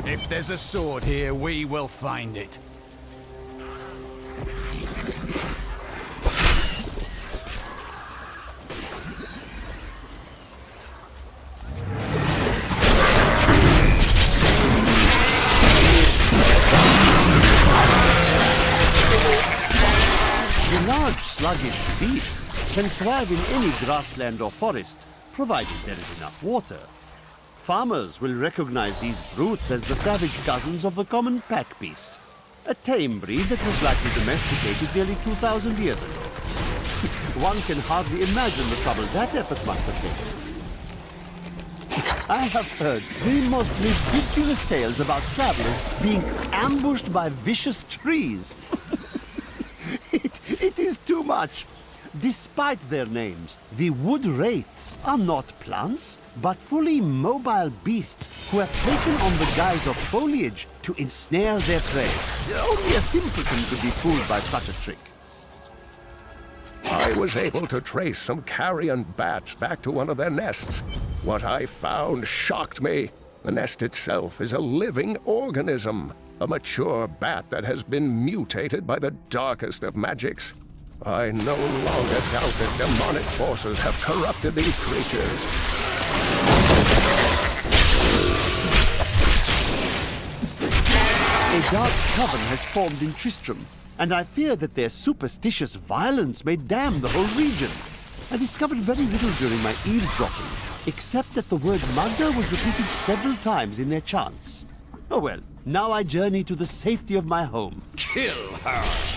If there's a sword here, we will find it. The large, sluggish beasts can thrive in any grassland or forest, provided there is enough water. Farmers will recognize these brutes as the savage cousins of the common pack beast, a tame breed that was likely domesticated nearly 2,000 years ago. One can hardly imagine the trouble that effort must have taken. I have heard the most ridiculous tales about travelers being ambushed by vicious trees. It is too much. Despite their names, the wood wraiths are not plants, but fully mobile beasts who have taken on the guise of foliage to ensnare their prey. Only a simpleton could be fooled by such a trick. I was able to trace some carrion bats back to one of their nests. What I found shocked me. The nest itself is a living organism, a mature bat that has been mutated by the darkest of magics. I no longer doubt that demonic forces have corrupted these creatures. A dark coven has formed in Tristram, and I fear that their superstitious violence may damn the whole region. I discovered very little during my eavesdropping, except that the word Magda was repeated several times in their chants. Oh well, now I journey to the safety of my home. Kill her!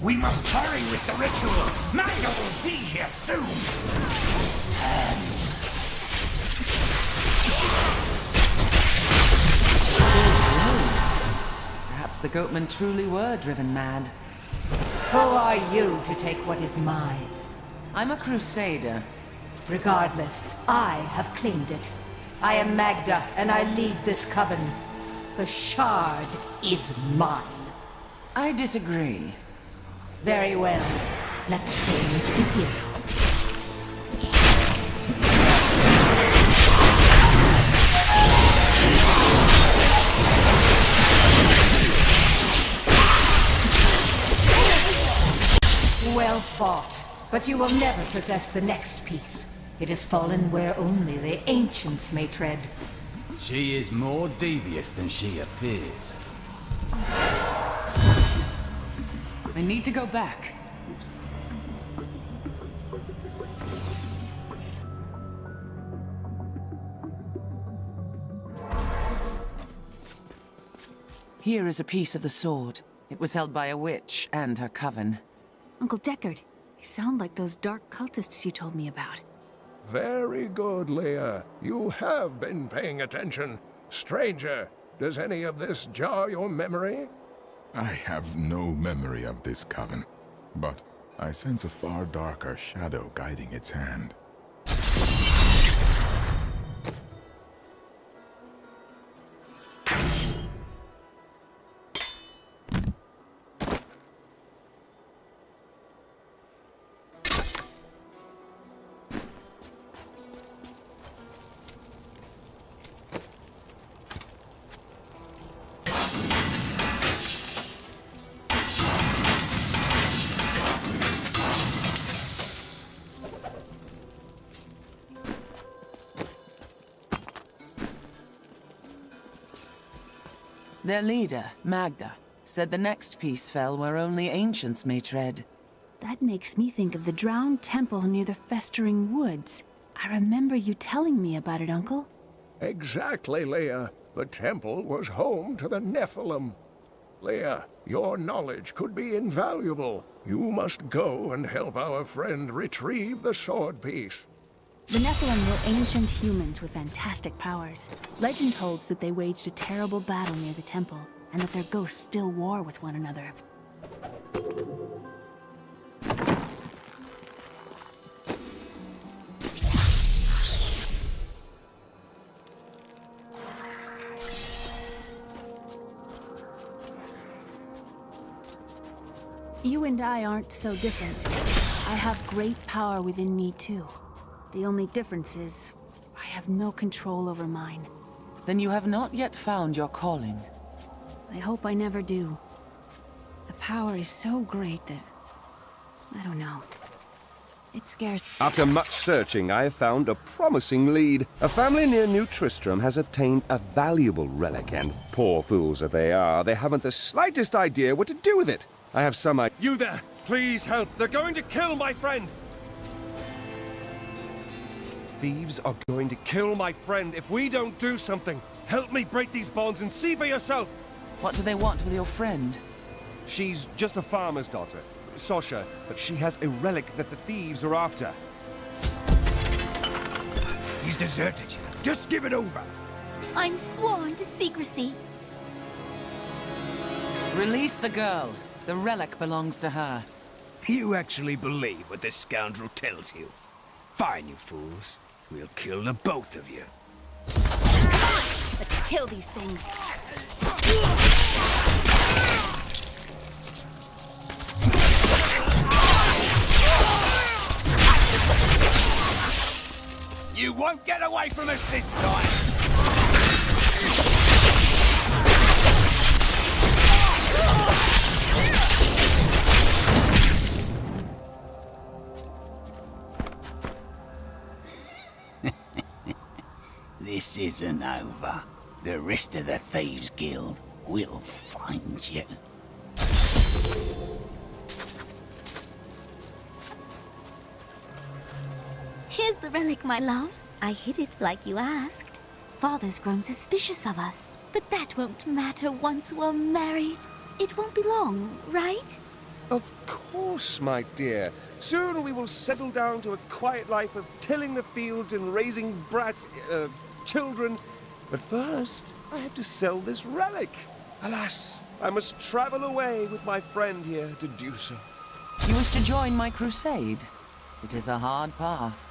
We must hurry with the ritual. Magda will be here soon. It's turn. Perhaps the goatmen truly were driven mad. Who are you to take what is mine? I'm a Crusader. Regardless, I have claimed it. I am Magda, and I lead this coven. The shard is mine. I disagree. Very well. Let the games begin. Well fought, but you will never possess the next piece. It has fallen where only the ancients may tread. She is more devious than she appears. I need to go back. Here is a piece of the sword. It was held by a witch and her coven. Uncle Deckard, they sound like those dark cultists you told me about. Very good, Leah. You have been paying attention. Stranger, does any of this jar your memory? I have no memory of this coven, but I sense a far darker shadow guiding its hand. Their leader, Magda, said the next piece fell where only ancients may tread. That makes me think of the drowned temple near the festering woods. I remember you telling me about it, Uncle. Exactly, Leia. The temple was home to the Nephilim. Leia, your knowledge could be invaluable. You must go and help our friend retrieve the sword piece. The Nephilim were ancient humans with fantastic powers. Legend holds that they waged a terrible battle near the temple, and that their ghosts still war with one another. You and I aren't so different. I have great power within me, too. The only difference is, I have no control over mine. Then you have not yet found your calling. I hope I never do. The power is so great that... I don't know. It scares... After much searching, I have found a promising lead. A family near New Tristram has obtained a valuable relic, and poor fools that they are, they haven't the slightest idea what to do with it. I have some idea. You there! Please help! They're going to kill my friend! Thieves are going to kill my friend if we don't do something. Help me break these bonds and see for yourself! What do they want with your friend? She's just a farmer's daughter, Sasha, but she has a relic that the thieves are after. He's deserted you. Just give it over. I'm sworn to secrecy. Release the girl. The relic belongs to her. You actually believe what this scoundrel tells you? Fine, you fools. We'll kill the both of you. Let's kill these things. You won't get away from us this time! This isn't over. The rest of the Thieves Guild will find you. Here's the relic, my love. I hid it like you asked. Father's grown suspicious of us, but that won't matter once we're married. It won't be long, right? Of course, my dear. Soon we will settle down to a quiet life of tilling the fields and raising children. But first, I have to sell this relic. Alas, I must travel away with my friend here to do so. You wish to join my crusade? It is a hard path.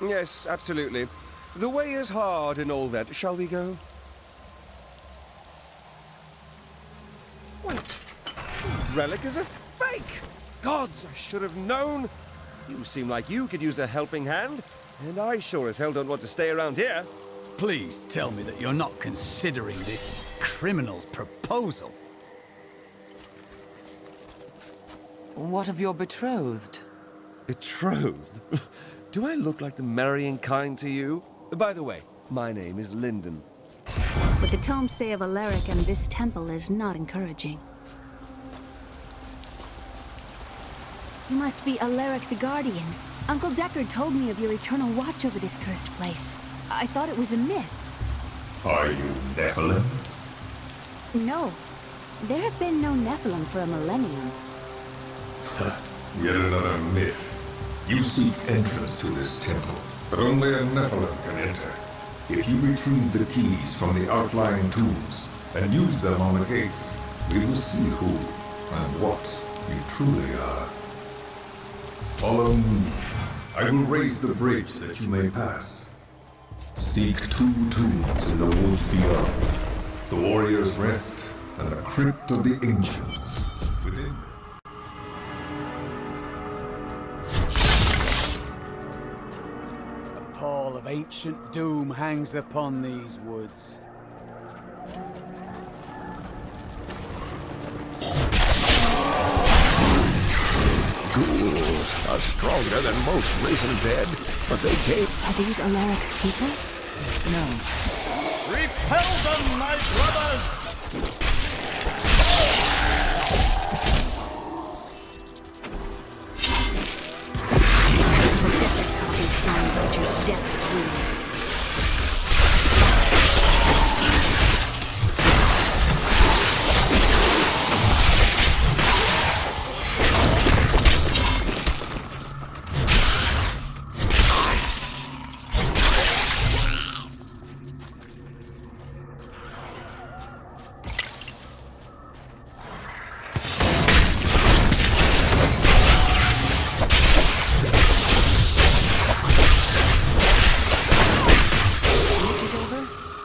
Yes, absolutely. The way is hard and all that. Shall we go? Wait. The relic is a fake! Gods, I should have known. You seem like you could use a helping hand, and I sure as hell don't want to stay around here. Please tell me that you're not considering this criminal's proposal. What of your betrothed? Betrothed? Do I look like the marrying kind to you? By the way, my name is Lyndon. What the tomes say of Alaric and this temple is not encouraging. You must be Alaric the Guardian. Uncle Deckard told me of your eternal watch over this cursed place. I thought it was a myth. Are you Nephilim? No. There have been no Nephilim for a millennium. Yet another myth. You seek entrance to this temple, but only a Nephilim can enter. If you retrieve the keys from the outlying tombs and use them on the gates, we will see who and what you truly are. Follow me. I will raise the bridge that you may pass. Seek 2 tombs in the woods beyond. The warrior's rest and the crypt of the ancients within them. A pall of ancient doom hangs upon these woods. Ghouls are stronger than most risen dead, but they came... Are these Alaric's people? No. Repel them, my brothers! giant creature's death looms.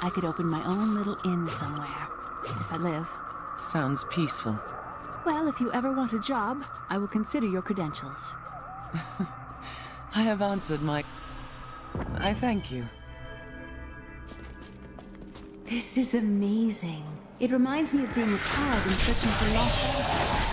I could open my own little inn somewhere, if I live. Sounds peaceful. Well, if you ever want a job, I will consider your credentials. I have answered my... I thank you. This is amazing. It reminds me of being a child and searching for lost artifacts.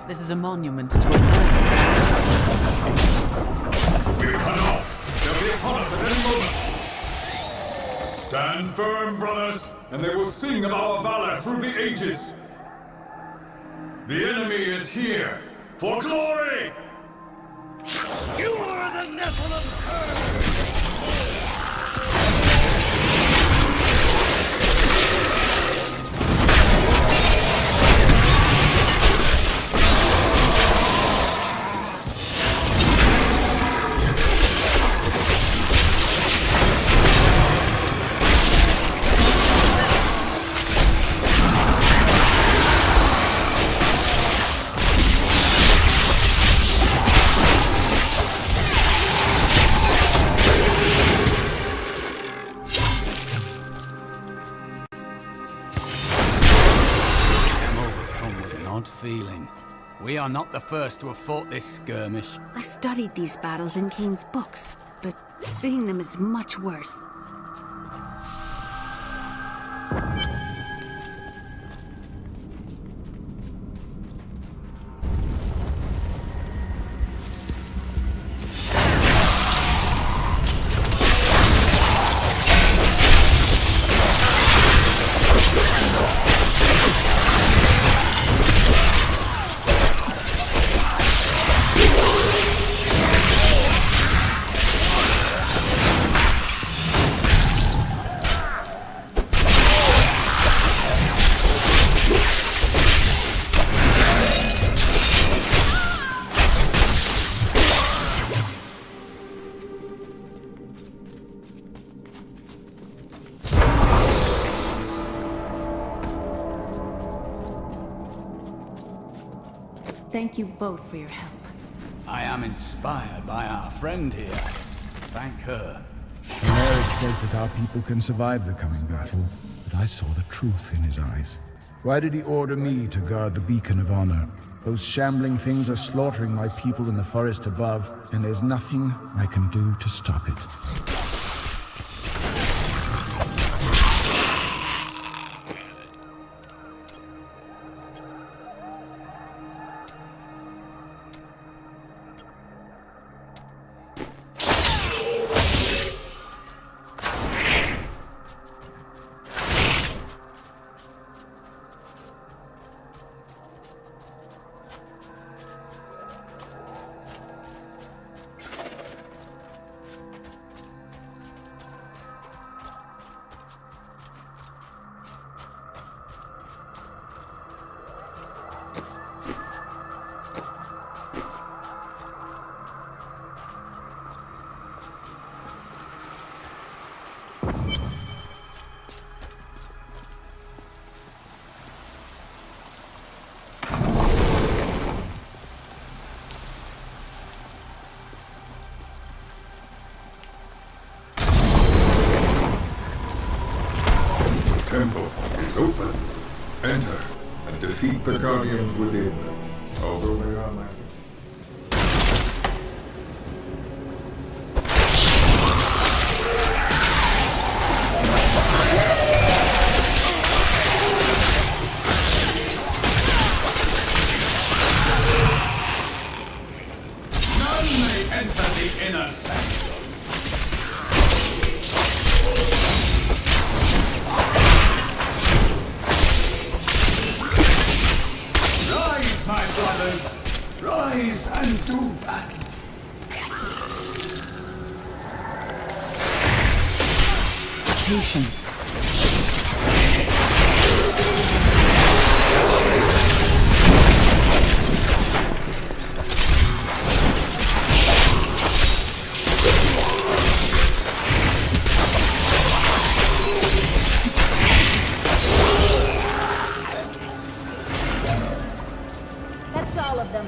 This is a monument to a great... We're cut off! They'll be upon us at any moment! Stand firm, brothers, and they will sing of our valor through the ages! The enemy is here, for glory! You are the Nephilim curse! Feeling. We are not the first to have fought this skirmish. I studied these battles in Kane's books, but seeing them is much worse. Thank you both for your help. I am inspired by our friend here. Thank her. Alaric says that our people can survive the coming battle, but I saw the truth in his eyes. Why did he order me to guard the beacon of honor? Those shambling things are slaughtering my people in the forest above, and there's nothing I can do to stop it. is open. Enter and defeat the guardians within, although they are like... None may enter the inner sanctum. Rise, my brothers! Rise and do battle! Patience. That's all of them.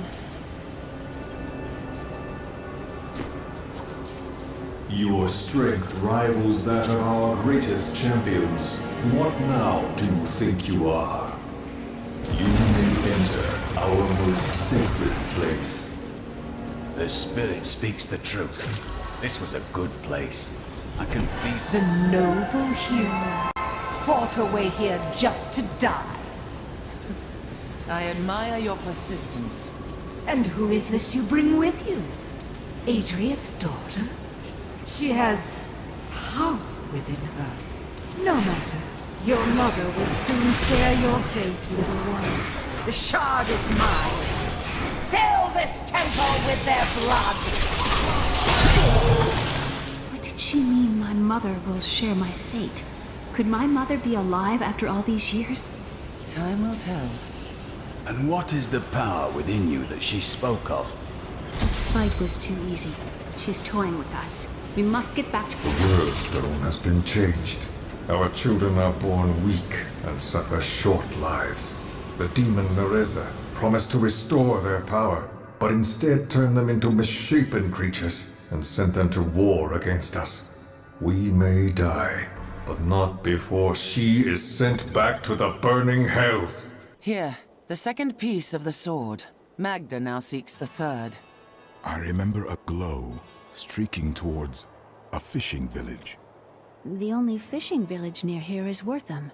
Your strength rivals that of our greatest champions. What now do you think you are? You may enter our most sacred place. The spirit speaks the truth. This was a good place. I can feel... The noble hero fought her way here just to die. I admire your persistence. And who is this you bring with you? Adria's daughter? She has power within her. No matter. Your mother will soon share your fate, little one. The shard is mine. Fill this temple with their blood! What did she mean, my mother will share my fate? Could my mother be alive after all these years? Time will tell. And what is the power within you that she spoke of? This fight was too easy. She's toying with us. We must get back to... The world stone has been changed. Our children are born weak and suffer short lives. The demon Nereza promised to restore their power, but instead turned them into misshapen creatures and sent them to war against us. We may die, but not before she is sent back to the burning hells. Here, the second piece of the sword. Magda now seeks the third. I remember a glow streaking towards a fishing village. The only fishing village near here is Wortham.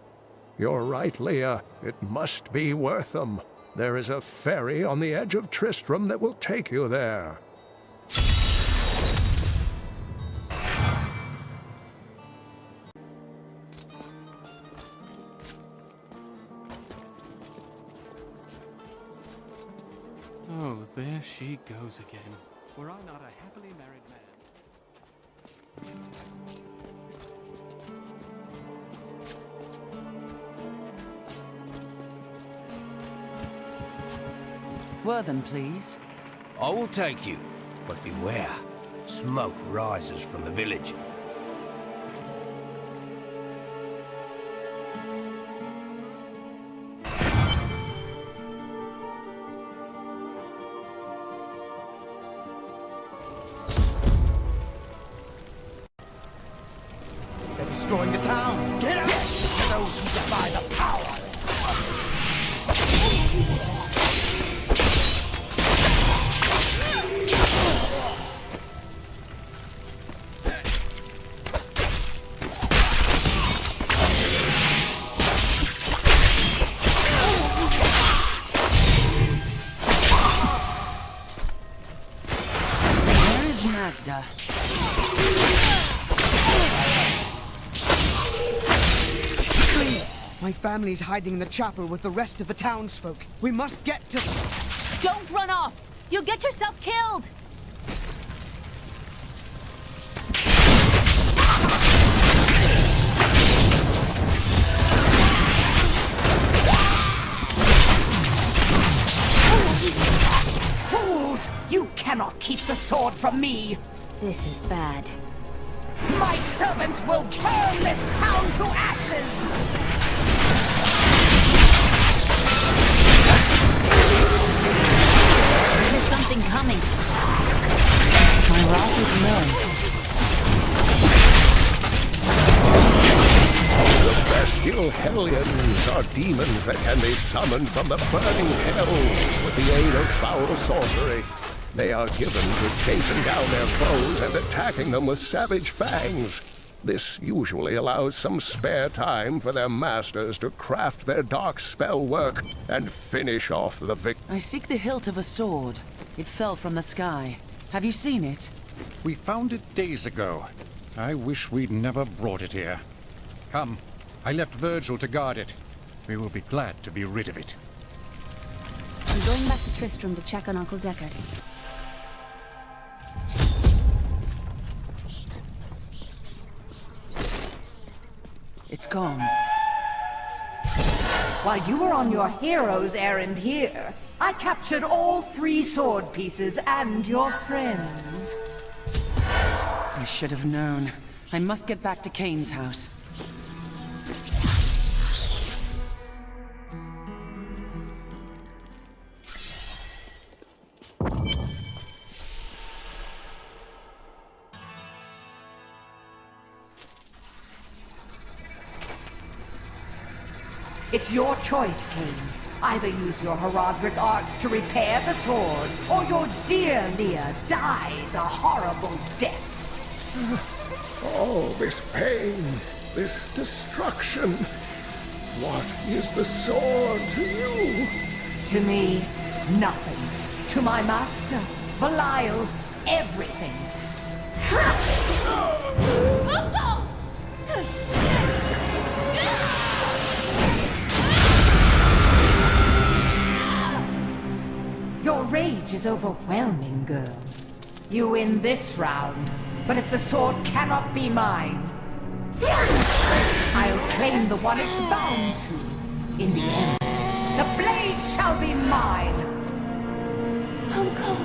You're right, Leah. It must be Wortham. There is a ferry on the edge of Tristram that will take you there. Oh, there she goes again. Were I not a happily married man? Wortham, please. I will take you, but beware. Smoke rises from the village. They're destroying the town. Get out! To those who defy the power. Where is Magda? Please! My family's hiding in the chapel with the rest of the townsfolk. We must get to... Don't run off! You'll get yourself killed! Fools! You cannot keep the sword from me! This is bad. My servants will burn this town to ashes! There's something coming. My wrath is known. The bestial hellions are demons that can be summoned from the burning hells with the aid of foul sorcery. They are given to chasing down their foes and attacking them with savage fangs. This usually allows some spare time for their masters to craft their dark spell work and finish off the victim. I seek the hilt of a sword. It fell from the sky. Have you seen it? We found it days ago. I wish we'd never brought it here. Come, I left Virgil to guard it. We will be glad to be rid of it. I'm going back to Tristram to check on Uncle Deckard. It's gone. While you were on your hero's errand here, I captured all 3 sword pieces and your friends. I should have known. I must get back to Kane's house. It's your choice, Kane. Either use your heraldric arts to repair the sword, or your dear Leah dies a horrible death. All this pain, this destruction. What is the sword to you? To me, nothing. To my master, Belial, everything. Your rage is overwhelming, girl. You win this round, but if the sword cannot be mine, I'll claim the one it's bound to. In the end, the blade shall be mine. Uncle,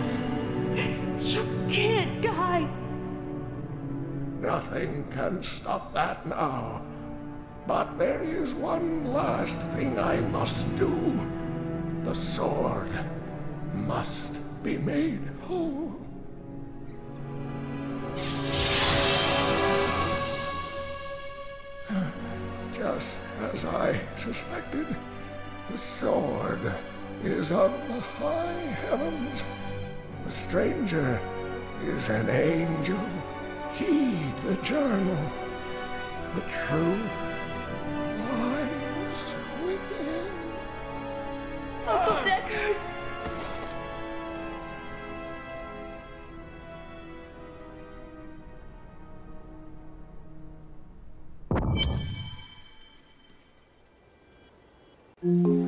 you can't die. Nothing can stop that now. But there is one last thing I must do. The sword must be made whole. Just as I suspected, the sword is of the high heavens. The stranger is an angel. Heed the journal. The truth lies within. Uncle Deckard! Mm-hmm.